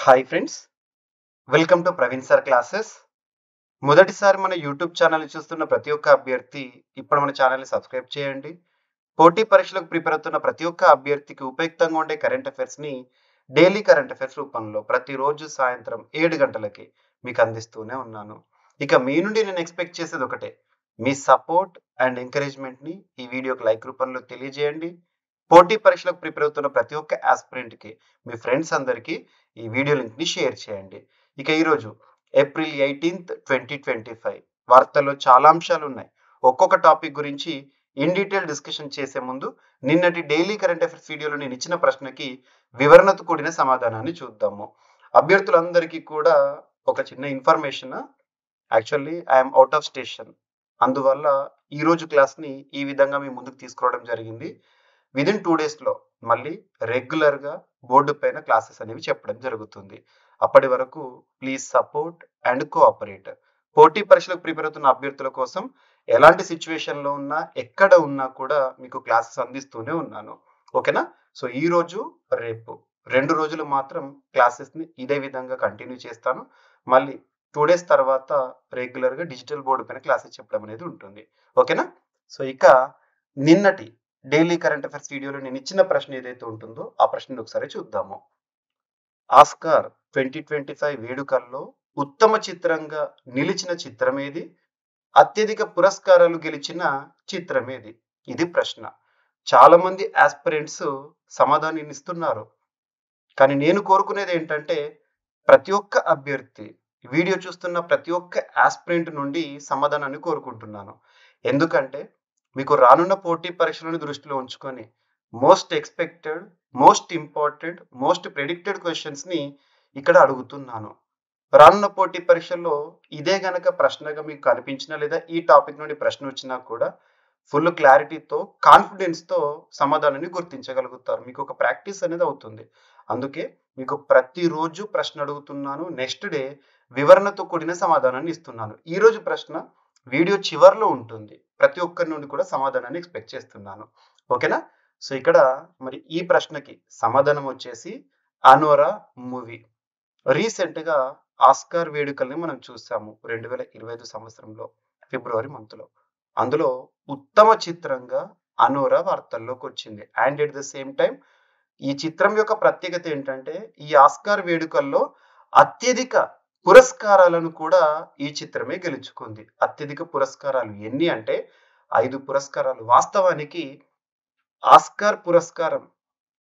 Hi friends, welcome to Praveen sir classes. మొదటిసారి మన YouTube channel చూస్తున్న ప్రతి ఒక్క అభ్యర్థి ఇప్పుడు మన ఛానల్ని సబ్స్క్రైబ్ చేయండి. పోటీ పరీక్షలకు ప్రిపేర్ అవుతున్న ప్రతి ఒక్క అభ్యర్థికి ఉపయుక్తంగా ఉండే కరెంట్ అఫైర్స్ని డైలీ కరెంట్ అఫైర్స్ రూపంలో ప్రతిరోజు సాయంత్రం 7 గంటలకి మీకు అందిస్తూనే ఉన్నాను. ఇక మీ నుండి నేను ఎక్స్పెక్ట్ చేసేది ఒకటే, మీ సపోర్ట్ అండ్ ఎంకరేజ్మెంట్ని ఈ వీడియోకి లైక్ రూపంలో తెలియజేయండి. పోటీ పరీక్షలకు ప్రిపేర్ అవుతున్న ప్రతి ఒక్క ఆస్పిరెంట్కి, మీ ఫ్రెండ్స్ అందరికీ ఈ వీడియో లింక్ని షేర్ చేయండి. ఇక ఈరోజు ఏప్రిల్ 18th 2025 వార్తల్లో చాలా అంశాలు ఉన్నాయి. ఒక్కొక్క టాపిక్ గురించి ఇన్ డీటెయిల్ డిస్కషన్ చేసే ముందు నిన్నటి డైలీ కరెంట్ అఫైర్స్ వీడియోలో నేను ఇచ్చిన ప్రశ్నకి వివరణతో కూడిన సమాధానాన్ని చూద్దాము. అభ్యర్థులందరికీ కూడా ఒక చిన్న information. Actually I'm out of station, అందువల్ల ఈరోజు క్లాస్ని ఈ విధంగా మీ ముందుకు తీసుకురావడం జరిగింది. విదిన్ 2 డేస్లో మళ్ళీ రెగ్యులర్గా బోర్డు పైన క్లాసెస్ అనేవి చెప్పడం జరుగుతుంది. అప్పటి వరకు ప్లీజ్ సపోర్ట్ అండ్ కోఆపరేట్. పోటీ పరీక్షలకు ప్రిపేర్ అవుతున్న అభ్యర్థుల కోసం ఎలాంటి సిచ్యువేషన్లో ఉన్నా, ఎక్కడ ఉన్నా కూడా మీకు క్లాసెస్ అందిస్తూనే ఉన్నాను. ఓకేనా? సో ఈ రోజు, రేపు 2 రోజులు మాత్రం క్లాసెస్ని ఇదే విధంగా కంటిన్యూ చేస్తాను. మళ్ళీ 2 డేస్ తర్వాత రెగ్యులర్గా డిజిటల్ బోర్డు పైన క్లాసెస్ చెప్పడం అనేది ఉంటుంది. ఓకేనా? సో ఇక నిన్నటి డైలీ కరెంట్ అఫైర్స్ వీడియోలో నేను ఇచ్చిన ప్రశ్న ఏదైతే ఉంటుందో ఆ ప్రశ్నను ఒకసారి చూద్దాము. ఆస్కార్ 2025 వేడుకల్లో ఉత్తమ చిత్రంగా నిలిచిన చిత్రం ఏది? అత్యధిక పురస్కారాలు గెలిచిన చిత్రం ఏది? ఇది ప్రశ్న. చాలా మంది ఆస్పిరెంట్స్ సమాధానం ఇస్తున్నారు. కానీ నేను కోరుకునేది ఏంటంటే, ప్రతి ఒక్క అభ్యర్థి, వీడియో చూస్తున్న ప్రతి ఒక్క ఆస్పిరెంట్ నుండి సమాధానాన్ని కోరుకుంటున్నాను. ఎందుకంటే మీకు రానున్న పోటీ పరీక్షలను దృష్టిలో ఉంచుకొని most expected, most important, most predicted క్వశ్చన్స్ని ఇక్కడ అడుగుతున్నాను. రానున్న పోటీ పరీక్షల్లో ఇదే గనక ప్రశ్నగా మీకు కనిపించినా, లేదా ఈ టాపిక్ నుండి ప్రశ్న వచ్చినా కూడా ఫుల్ క్లారిటీతో, కాన్ఫిడెన్స్తో సమాధానాన్ని గుర్తించగలుగుతారు. మీకు ఒక ప్రాక్టీస్ అనేది అవుతుంది. అందుకే మీకు ప్రతిరోజు ప్రశ్న అడుగుతున్నాను. నెక్స్ట్ డే వివరణతో కూడిన సమాధానాన్ని ఇస్తున్నాను. ఈరోజు ప్రశ్న వీడియో చివర్లో ఉంటుంది. ప్రతి ఒక్కరి నుండి కూడా సమాధానాన్ని ఎక్స్పెక్ట్ చేస్తున్నాను. ఓకేనా? సో ఇక్కడ మరి ఈ ప్రశ్నకి సమాధానం వచ్చేసి అనోరా మూవీ. రీసెంట్గా ఆస్కార్ వేడుకల్ని మనం చూసాము 2025 సంవత్సరంలో ఫిబ్రవరి మంత్లో. అందులో ఉత్తమ చిత్రంగా అనోరా వార్తల్లోకి వచ్చింది. And at the same time ఈ చిత్రం యొక్క ప్రత్యేకత ఏంటంటే, ఈ ఆస్కార్ వేడుకల్లో అత్యధిక పురస్కారాలను కూడా ఈ చిత్రమే గెలుచుకుంది. అత్యధిక పురస్కారాలు ఎన్ని అంటే 5 పురస్కారాలు. వాస్తవానికి ఆస్కార్ పురస్కారం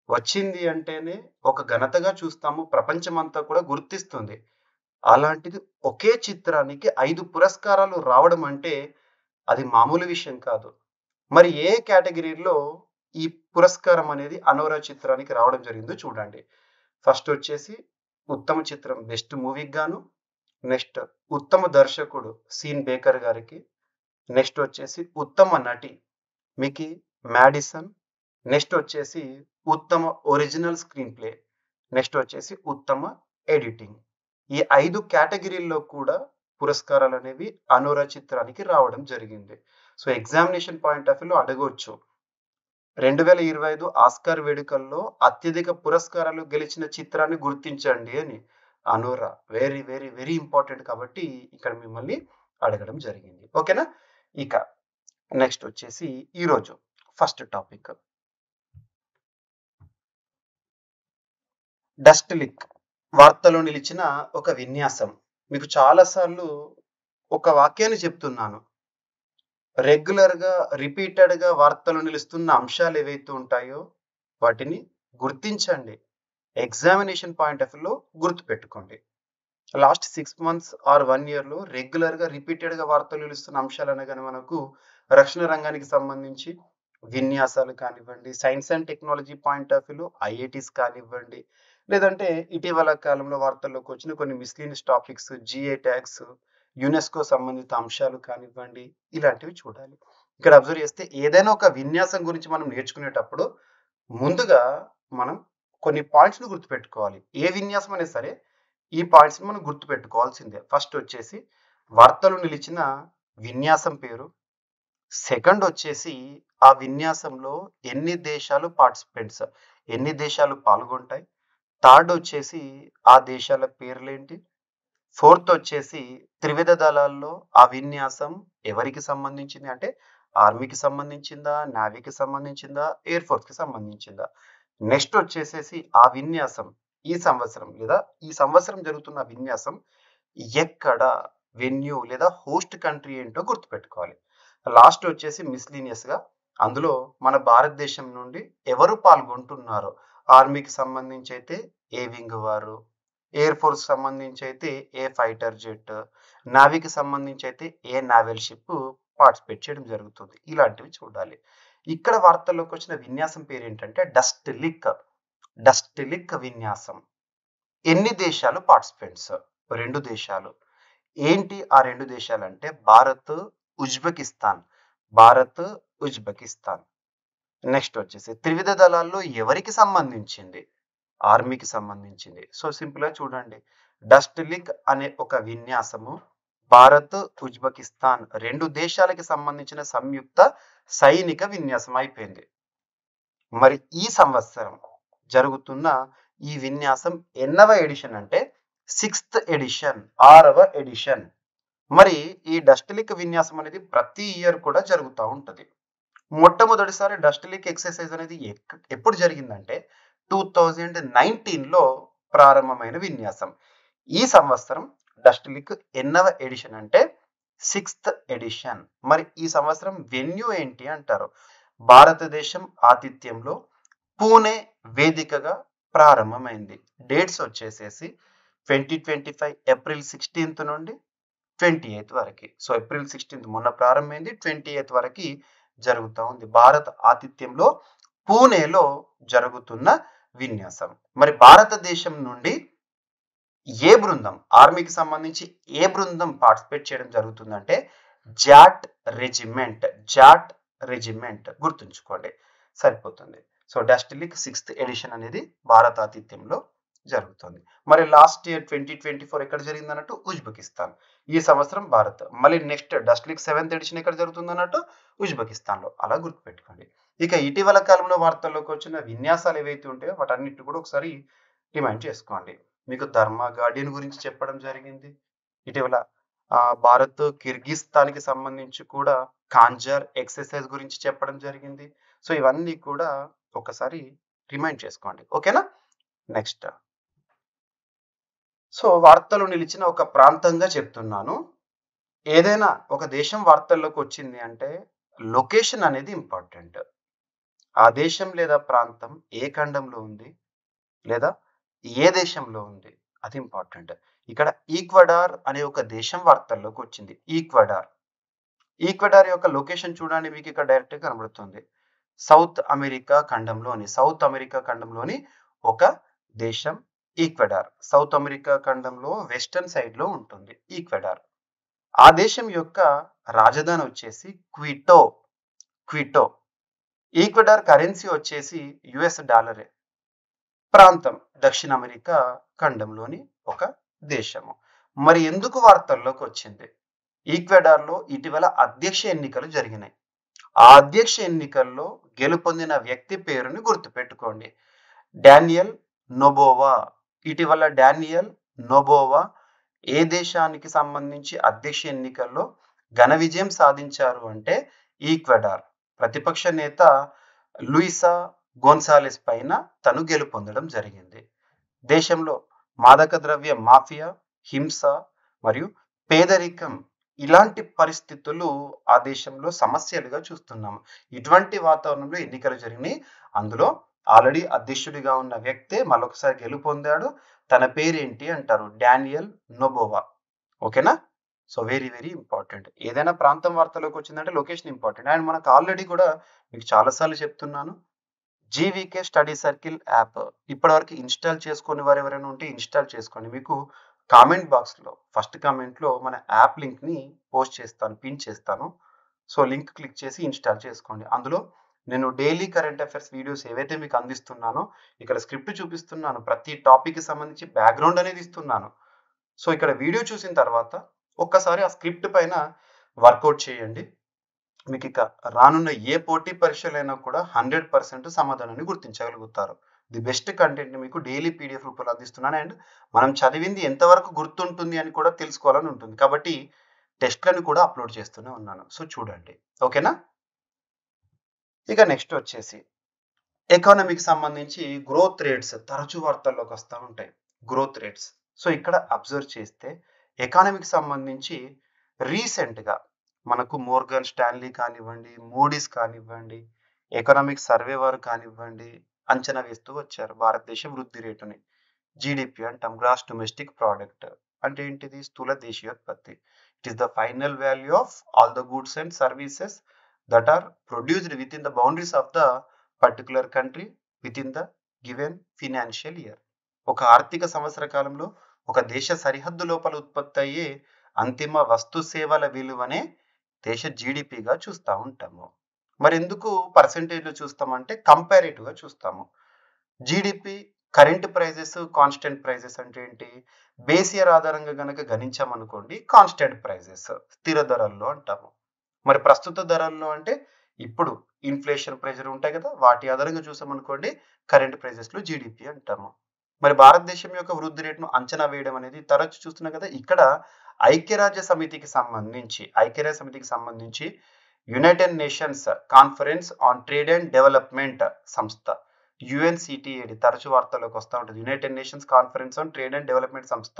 వచ్చింది అంటేనే ఒక ఘనతగా చూస్తాము, ప్రపంచమంతా కూడా గుర్తిస్తుంది. అలాంటిది ఒకే చిత్రానికి 5 పురస్కారాలు రావడం అంటే అది మామూలు విషయం కాదు. మరి ఏ కేటగిరీలో ఈ పురస్కారం అనేది అనోరా చిత్రానికి రావడం జరిగిందో చూడండి. ఫస్ట్ వచ్చేసి ఉత్తమ చిత్రం బెస్ట్ మూవీకి గాను, నెక్స్ట్ ఉత్తమ దర్శకుడు సీన్ బేకర్ గారికి, నెక్స్ట్ వచ్చేసి ఉత్తమ నటి మికీ మ్యాడిసన్, నెక్స్ట్ వచ్చేసి ఉత్తమ ఒరిజినల్ స్క్రీన్ ప్లే, నెక్స్ట్ వచ్చేసి ఉత్తమ ఎడిటింగ్. ఈ 5 కేటగిరీల్లో కూడా పురస్కారాలు అనేవి అనోరా చిత్రానికి రావడం జరిగింది. సో ఎగ్జామినేషన్ పాయింట్ ఆఫ్ వ్యూలో అడగవచ్చు, 2025 ఆస్కార్ వేడుకల్లో అత్యధిక పురస్కారాలు గెలిచిన చిత్రాన్ని గుర్తించండి అని. అనోరా వెరీ వెరీ వెరీ ఇంపార్టెంట్ కాబట్టి ఇక్కడ మిమ్మల్ని అడగడం జరిగింది. ఓకేనా? ఇక నెక్స్ట్ వచ్చేసి ఈరోజు ఫస్ట్ టాపిక్, డస్ట్ లిక్ వార్తలో నిలిచిన ఒక విన్యాసం. మీకు చాలాసార్లు ఒక వాక్యాన్ని చెప్తున్నాను. రెగ్యులర్గా రిపీటెడ్గా వార్తలు నిలుస్తున్న అంశాలు ఏవైతే ఉంటాయో వాటిని గుర్తించండి. ఎగ్జామినేషన్ పాయింట్ ఆఫ్ వ్యూలో గుర్తుపెట్టుకోండి. లాస్ట్ 6 months ఆర్ 1 yearలో రెగ్యులర్గా రిపీటెడ్గా వార్తలు నిలుస్తున్న అంశాలు అనగానే మనకు రక్షణ రంగానికి సంబంధించి విన్యాసాలు కానివ్వండి, science and technology point of వ్యూలో ఐఐటీస్ కానివ్వండి, లేదంటే ఇటీవల కాలంలో వార్తల్లోకి వచ్చిన కొన్ని miscellaneous topics, GA tags, UNESCO సంబంధిత అంశాలు కానివ్వండి, ఇలాంటివి చూడాలి. ఇక్కడ అబ్జర్వ్ చేస్తే ఏదైనా ఒక విన్యాసం గురించి మనం నేర్చుకునేటప్పుడు ముందుగా మనం కొన్ని పాయింట్స్ని గుర్తుపెట్టుకోవాలి. ఏ విన్యాసం అయినా సరే ఈ పాయింట్స్ని మనం గుర్తుపెట్టుకోవాల్సిందే. ఫస్ట్ వచ్చేసి వార్తలు నిలిచిన విన్యాసం పేరు, సెకండ్ వచ్చేసి ఆ విన్యాసంలో ఎన్ని దేశాలు పార్టిసిపెంట్స్, ఎన్ని దేశాలు పాల్గొంటాయి, థర్డ్ వచ్చేసి ఆ దేశాల పేర్లేంటి? ఫోర్త్ వచ్చేసి త్రివిధ దళాల్లో ఆ విన్యాసం ఎవరికి సంబంధించింది? అంటే ఆర్మీకి సంబంధించిందా? నేవీకి సంబంధించిందా? ఎయిర్ ఫోర్స్‌కి సంబంధించిందా? నెక్స్ట్ వచ్చేసేసి ఆ విన్యాసం ఈ సంవత్సరం లేదా ఈ సంవత్సరం జరుగుతున్న విన్యాసం ఎక్కడ? వెన్యూ లేదా హోస్ట్ కంట్రీ ఏంటో గుర్తుపెట్టుకోవాలి. లాస్ట్ వచ్చేసి మిస్‌లీనియస్‌గా అందులో మన భారతదేశం నుండి ఎవరు పాల్గొంటున్నారో ఆర్మీకి సంబంధించి అయితే ఏ వింగ్ వారు, ఎయిర్ ఫోర్స్‌కి సంబంధించి అయితే ఏ ఫైటర్ జెట్, నేవీకి సంబంధించి అయితే ఏ నావల్ షిప్ పార్టిసిపేట్ చేయడం జరుగుతుంది. ఇలాంటివి చూడాలి. ఇక్కడ వార్తల్లోకొచ్చిన విన్యాసం పేరేంటంటే డస్టిలిక్ విన్యాసం. ఎన్ని దేశాలు పార్టిసిపెంట్స్? 2 దేశాలు. ఏంటి ఆ 2 దేశాలంటే Bharat, Uzbekistan. Bharat, Uzbekistan. Next వచ్చేసి త్రివిధ దళాల్లో ఎవరికి సంబంధించింది? ఆర్మీకి సంబంధించింది. సో సింపుల్‌గా చూడండి. డస్టిలిక్ అనే ఒక విన్యాసము భారత్, ఉజ్బెకిస్తాన్ 2 దేశాలకి సంబంధించిన సంయుక్త సైనిక విన్యాసం అయిపోయింది. మరి ఈ సంవత్సరం జరుగుతున్న ఈ విన్యాసం ఎన్నవ ఎడిషన్ అంటే 6థ్ ఎడిషన్, 6వ ఎడిషన్. మరి ఈ డస్టిలిక్ విన్యాసం అనేది ప్రతి ఇయర్ కూడా జరుగుతూ ఉంటది. మొట్టమొదటిసారి డస్టిలిక్ ఎక్సర్సైజ్ అనేది ఎప్పుడు జరిగిందంటే 2019లో ప్రారంభమైన విన్యాసం. ఈ సంవత్సరం డస్టిలిక్ ఎన్నవ ఎడిషన్ అంటే 6థ్ ఎడిషన్. మరి ఈ సంవత్సరం వెన్యూ ఏంటి అంటారు? భారతదేశం ఆతిథ్యంలో పూణే వేదికగా ప్రారంభమైంది. డేట్స్ వచ్చేసేసి 2025 ఏప్రిల్ 16th నుండి 28th వరకు. సో ఏప్రిల్ 16th మొన్న ప్రారంభమైంది. 28th వరకు జరుగుతూ ఉంది. భారత ఆతిథ్యంలో పూణేలో జరుగుతున్న విన్యాసం. మరి భారతదేశం నుండి ఏ బృందం ఆర్మీకి సంబంధించి ఏ బృందం పార్టిసిపేట్ చేయడం జరుగుతుందంటే జాట్ రెజిమెంట్ గుర్తుంచుకోండి సరిపోతుంది. సో డస్టిలిక్ 6th ఎడిషన్ అనేది భారత ఆతిథ్యంలో జరుగుతుంది. మరి లాస్ట్ ఇయర్ 2024 ఎక్కడ జరిగింది అన్నట్టు ఉజ్బెకిస్తాన్. ఈ సంవత్సరం భారత్. మళ్ళీ నెక్స్ట్ డస్టిలిక్ 7th ఎడిషన్ ఎక్కడ జరుగుతుంది అన్నట్టు ఉజ్బెకిస్తాన్‌లో. అలా గుర్తుపెట్టుకోండి. ఇక ఇటీవల కాలంలో వార్తల్లోకి వచ్చిన విన్యాసాలు ఏవైతే ఉంటాయో వాటన్నిటిని కూడా ఒకసారి రిమైండ్ చేసుకోండి. మీకు ధర్మ గార్డియన్ గురించి చెప్పడం జరిగింది. ఇటీవల భారత్ కిర్గిస్తాన్‌కి సంబంధించి కూడా ఖాంజర్ ఎక్సర్సైజ్ గురించి చెప్పడం జరిగింది. సో ఇవన్నీ కూడా ఒకసారి రిమైండ్ చేసుకోండి. ఓకేనా? నెక్స్ట్. సో వార్తల్లో నిలిచిన ఒక ప్రాంతంగా చెప్తున్నాను. ఏదైనా ఒక దేశం వార్తల్లోకి వచ్చింది అంటే లొకేషన్ అనేది ఇంపార్టెంట్. ఆ దేశం లేదా ప్రాంతం ఏ ఖండంలో ఉంది? లేదా ఏ దేశంలో ఉంది? అది ఇంపార్టెంట్. ఇక్కడ ఈక్వెడార్ అనే ఒక దేశం వార్తల్లోకి వచ్చింది. ఈక్వెడార్ యొక్క లొకేషన్ చూడండి మీకు ఇక్కడ డైరెక్ట్‌గా కనబడుతుంది. సౌత్ అమెరికా ఖండంలోని ఒక దేశం ఈక్వెడార్. సౌత్ అమెరికా ఖండంలో వెస్టర్న్ సైడ్‌లో ఉంటుంది ఈక్వెడార్. ఆ దేశం యొక్క రాజధాని వచ్చేసి క్విటో. ఈక్వెడార్ కరెన్సీ వచ్చేసి యుఎస్ డాలరే. ప్రాంతం దక్షిణ అమెరికా ఖండంలోని ఒక దేశము. మరి ఎందుకు వార్తల్లోకి వచ్చింది? ఈక్వెడార్‌లో ఇటీవల అధ్యక్ష ఎన్నికలు జరిగినాయి. ఆ అధ్యక్ష ఎన్నికల్లో గెలుపొందిన వ్యక్తి పేరుని గుర్తుపెట్టుకోండి. Daniel Noboa. ఇటీవల డానియల్ నొబోవా ఏ దేశానికి సంబంధించి అధ్యక్ష ఎన్నికల్లో ఘన విజయం సాధించారు అంటే ఈక్వెడార్. ప్రతిపక్ష నేత లూయిసా గోన్సాలెస్ పైన తను గెలుపొందడం జరిగింది. దేశంలో మాదక ద్రవ్య మాఫియా, హింస మరియు పేదరికం ఇలాంటి పరిస్థితులు ఆ దేశంలో సమస్యలుగా చూస్తున్నాము. ఇటువంటి వాతావరణంలో ఎన్నికలు జరిగినాయి. అందులో ఆల్రెడీ అధ్యక్షుడిగా ఉన్న వ్యక్తే మరొకసారి గెలుపొందాడు. తన పేరేంటి అంటారు? Daniel Noboa. ఓకేనా? So very important. ఏదైనా ప్రాంతం వార్తలోకి వచ్చిందంటే లొకేషన్ ఇంపార్టెంట్. అండ్ మనకు ఆల్రెడీ కూడా మీకు చాలా సార్లు చెప్తున్నాను. జీవీకే స్టడీ సర్కిల్ యాప్ ఇప్పటివరకు ఇన్స్టాల్ చేసుకుని వారు ఎవరైనా ఉంటే ఇన్స్టాల్ చేసుకోండి. మీకు కామెంట్ బాక్స్‌లో ఫస్ట్ కామెంట్‌లో మన యాప్ లింక్‌ని పోస్ట్ చేస్తాను, పిన్ చేస్తాను. సో లింక్ క్లిక్ చేసి ఇన్స్టాల్ చేసుకోండి. అందులో నేను డైలీ కరెంట్ అఫైర్స్ వీడియోస్ ఏవైతే మీకు అందిస్తున్నానో ఇక్కడ స్క్రిప్ట్ చూపిస్తున్నాను. ప్రతి టాపిక్‌కి సంబంధించి బ్యాక్‌గ్రౌండ్ అనేది ఇస్తున్నాను. సో ఇక్కడ వీడియో చూసిన తర్వాత ఒక్కసారి ఆ స్క్రిప్ట్ పైన వర్కౌట్ చేయండి. మీకు ఇక రానున్న ఏ పోటీ పరీక్షలైనా కూడా 100% సమాధానాన్ని గుర్తించగలుగుతారు. ది బెస్ట్ కంటెంట్ని మీకు డైలీ పీడిఎఫ్ రూపంలో అందిస్తున్నాను. అండ్ మనం చదివింది ఎంతవరకు గుర్తుంటుంది అని కూడా తెలుసుకోవాలని ఉంటుంది. కాబట్టి టెస్ట్లను కూడా అప్లోడ్ చేస్తూనే ఉన్నాను. సో చూడండి. ఓకేనా? ఇక నెక్స్ట్ వచ్చేసి ఎకానమీకి సంబంధించి గ్రోత్ రేట్స్ తరచూ వార్తల్లోకి వస్తూ ఉంటాయి. Growth rates. సో ఇక్కడ అబ్జర్వ్ చేస్తే ఎకానమీకి సంబంధించి రీసెంట్గా మనకు మోర్గన్ స్టాన్లీ కానివ్వండి, మూడీస్ కానివ్వండి, ఎకనామిక్ సర్వే వారు కానివ్వండి అంచనా వేస్తూ వచ్చారు భారతదేశ వృద్ధి రేటుని. జీడిపి అంటాం, గ్రాస్ డొమెస్టిక్ ప్రోడక్ట్. అంటే ఏంటిది? స్థూల దేశీయోత్పత్తి. It is the final value of all the goods and services that are produced within the boundaries of the particular country within the given financial year. ఒక ఆర్థిక సంవత్సర కాలంలో ఒక దేశ సరిహద్దు లోపల ఉత్పత్తి అయ్యే అంతిమ వస్తు సేవల విలువనే దేశ జీడిపిగా చూస్తూ ఉంటాము. మరి ఎందుకు పర్సెంటేజ్లో చూస్తామంటే కంపారేటివ్గా చూస్తాము. GDP current prices, constant prices అంటే ఏంటి? బేస్ ఇయర్ ఆధారంగా గనక గణించామనుకోండి కాన్స్టెంట్ ప్రైజెస్ స్థిర ధరల్లో అంటాము. మరి ప్రస్తుత ధరల్లో అంటే ఇప్పుడు ఇన్ఫ్లేషన్ ప్రెజర్ ఉంటాయి కదా, వాటి ఆధారంగా చూసామనుకోండి కరెంట్ ప్రైజెస్లో జీడిపి అంటాము. మరి భారతదేశం యొక్క వృద్ధి రేటును అంచనా వేయడం అనేది తరచు చూస్తున్నాం కదా. ఇక్కడ ఐక్యరాజ్య సమితికి సంబంధించి United nations conference on trade and development సంస్థ యుఎన్సిటిఏడి తరచు వార్తల్లోకి వస్తూ ఉంటుంది. United nations conference on trade and development సంస్థ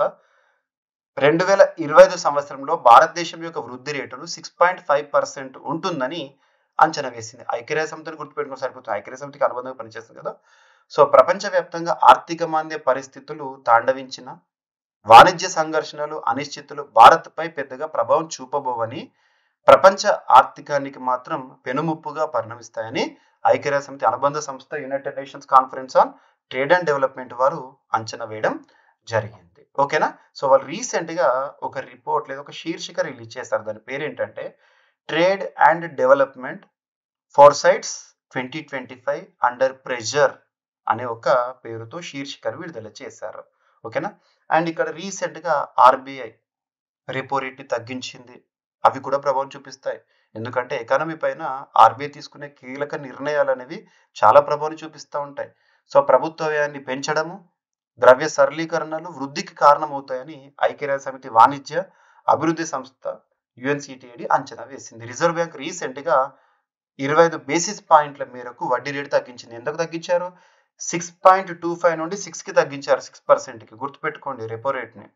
2025 సంవత్సరంలో భారతదేశం యొక్క వృద్ధి రేటును 6.5% ఉంటుందని అంచనా వేసింది. ఐక్యరాజ్య సమితిని గుర్తుపెట్టుకుని సరిపోతుంది. ఐక్యరాజ్య సమితికి అనుబంధంగా పనిచేస్తుంది కదా. సో ప్రపంచవ్యాప్తంగా ఆర్థిక మాంద్య పరిస్థితులు తాండవించిన వాణిజ్య సంఘర్షణలు, అనిశ్చితులు భారత్పై పెద్దగా ప్రభావం చూపబోవని, ప్రపంచ ఆర్థికానికి మాత్రం పెనుముప్పుగా పరిణమిస్తాయని ఐక్యరాజ్య సమితి అనుబంధ సంస్థ United nations conference on trade and development వారు అంచనా వేయడం జరిగింది. ఓకేనా? సో వాళ్ళు రీసెంట్గా ఒక రిపోర్ట్ లేదా ఒక శీర్షిక రిలీజ్ చేశారు. దాని పేరు ఏంటంటే trade and development foresights 2025 under pressure అనే ఒక పేరుతో శీర్షికను విడుదల చేశారు. ఓకేనా? అండ్ ఇక్కడ రీసెంట్గా ఆర్బీఐ రెపో రేట్ని తగ్గించింది. అవి కూడా ప్రభావం చూపిస్తాయి. ఎందుకంటే ఎకానమీ పైన ఆర్బీఐ తీసుకునే కీలక నిర్ణయాలు అనేవి చాలా ప్రభావం చూపిస్తూ ఉంటాయి. సో ప్రభుత్వ వ్యయాన్ని పెంచడము, ద్రవ్య సరళీకరణలు వృద్ధికి కారణమవుతాయని ఐక్యరాజ్య సమితి వాణిజ్య అభివృద్ధి సంస్థ యుఎన్సిటిఏడి అంచనా వేసింది. రిజర్వ్ బ్యాంక్ రీసెంట్గా 25 బేసిస్ పాయింట్ల మేరకు వడ్డీ రేటు తగ్గించింది. ఎందుకు తగ్గించారు? 6.25 నుండి 6కి తగ్గించారు. 6%కి గుర్తుపెట్టుకోండి రెపో రేట్ని.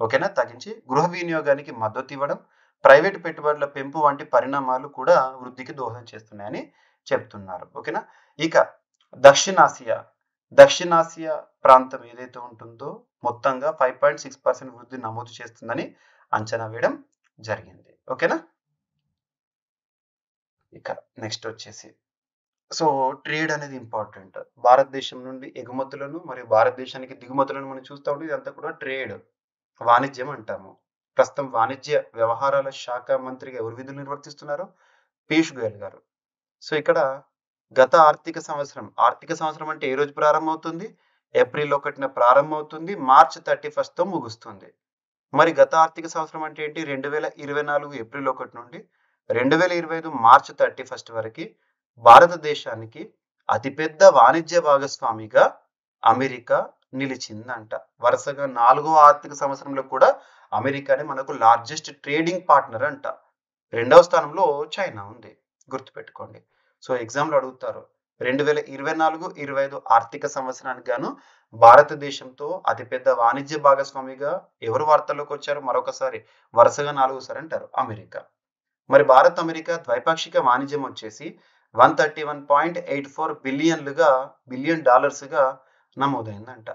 ఓకేనా? తగ్గించి గృహ వినియోగానికి మద్దతు ఇవ్వడం, ప్రైవేటు పెట్టుబడుల పెంపు వంటి పరిణామాలు కూడా వృద్ధికి దోహదం చేస్తున్నాయని చెప్తున్నారు. ఓకేనా? ఇక దక్షిణాసియా ప్రాంతం ఏదైతే ఉంటుందో మొత్తంగా 5.6% వృద్ధి నమోదు చేస్తుందని అంచనా వేయడం జరిగింది. ఓకేనా? ఇక నెక్స్ట్ వచ్చేసి సో ట్రేడ్ అనేది ఇంపార్టెంట్. భారతదేశం నుండి ఎగుమతులను మరియు భారతదేశానికి దిగుమతులను మనం చూస్తూ ఉంటే ఇదంతా కూడా ట్రేడ్, వాణిజ్యం అంటాము. ప్రస్తుతం వాణిజ్య వ్యవహారాల శాఖ మంత్రిగా ఎవరు విధులు నిర్వర్తిస్తున్నారు? పీయూష్ గోయల్ గారు. సో ఇక్కడ గత ఆర్థిక సంవత్సరం అంటే ఏ రోజు ప్రారంభమవుతుంది? ఏప్రిల్ 1న ప్రారంభమవుతుంది, మార్చ్ 31తో ముగుస్తుంది. మరి గత ఆర్థిక సంవత్సరం అంటే ఏంటి? 2024 ఏప్రిల్ 1 నుండి 2025 మార్చ్ 31 వరకు భారతదేశానికి అతిపెద్ద వాణిజ్య భాగస్వామిగా అమెరికా నిలిచిందంట. వరుసగా 4వ ఆర్థిక సంవత్సరంలో కూడా అమెరికానే మనకు లార్జెస్ట్ ట్రేడింగ్ పార్ట్నర్ అంట. 2వ స్థానంలో చైనా ఉంది. గుర్తుపెట్టుకోండి. సో ఎగ్జామ్లో అడుగుతారు 2024-25 ఆర్థిక సంవత్సరానికి గాను భారతదేశంతో అతిపెద్ద వాణిజ్య భాగస్వామిగా ఎవరు వార్తల్లోకి వచ్చారు? మరొకసారి వరుసగా 4వసారి అంటారు అమెరికా. మరి భారత్ అమెరికా ద్వైపాక్షిక వాణిజ్యం వచ్చేసి 131.84 బిలియన్ డాలర్స్గా నమోదైందంట.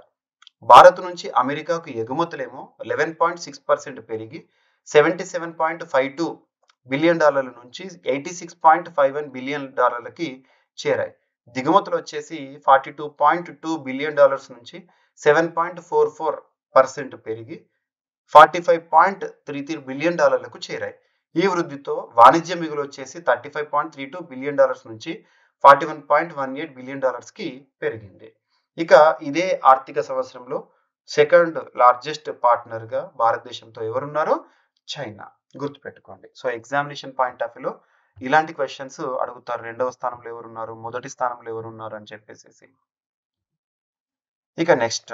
భారత్ నుంచి అమెరికాకు ఎగుమతులేమో 11.6% పెరిగి 77.52 బిలియన్ డాలర్ల నుంచి 86.51 బిలియన్ డాలర్లకి చేరాయి. దిగుమతులు వచ్చేసి 42.2 బిలియన్ డాలర్స్ నుంచి 7.44% పెరిగి 45.33 బిలియన్ డాలర్లకు చేరాయి. ఈ వృద్ధితో వాణిజ్య మిగులు వచ్చేసి 35.32 బిలియన్ డాలర్స్ నుంచి 41.18 బిలియన్ డాలర్స్కి పెరిగింది. ఇక ఇదే ఆర్థిక సంవత్సరంలో సెకండ్ లార్జెస్ట్ పార్ట్నర్గా భారతదేశంతో ఎవరున్నారో? చైనా. గుర్తుపెట్టుకోండి. సో ఎగ్జామినేషన్ పాయింట్ ఆఫ్ వ్యూలో ఇలాంటి క్వశ్చన్స్ అడుగుతారు. 2వ స్థానంలో ఎవరున్నారు, మొదటి స్థానంలో ఎవరున్నారు అని చెప్పేసి. ఇక నెక్స్ట్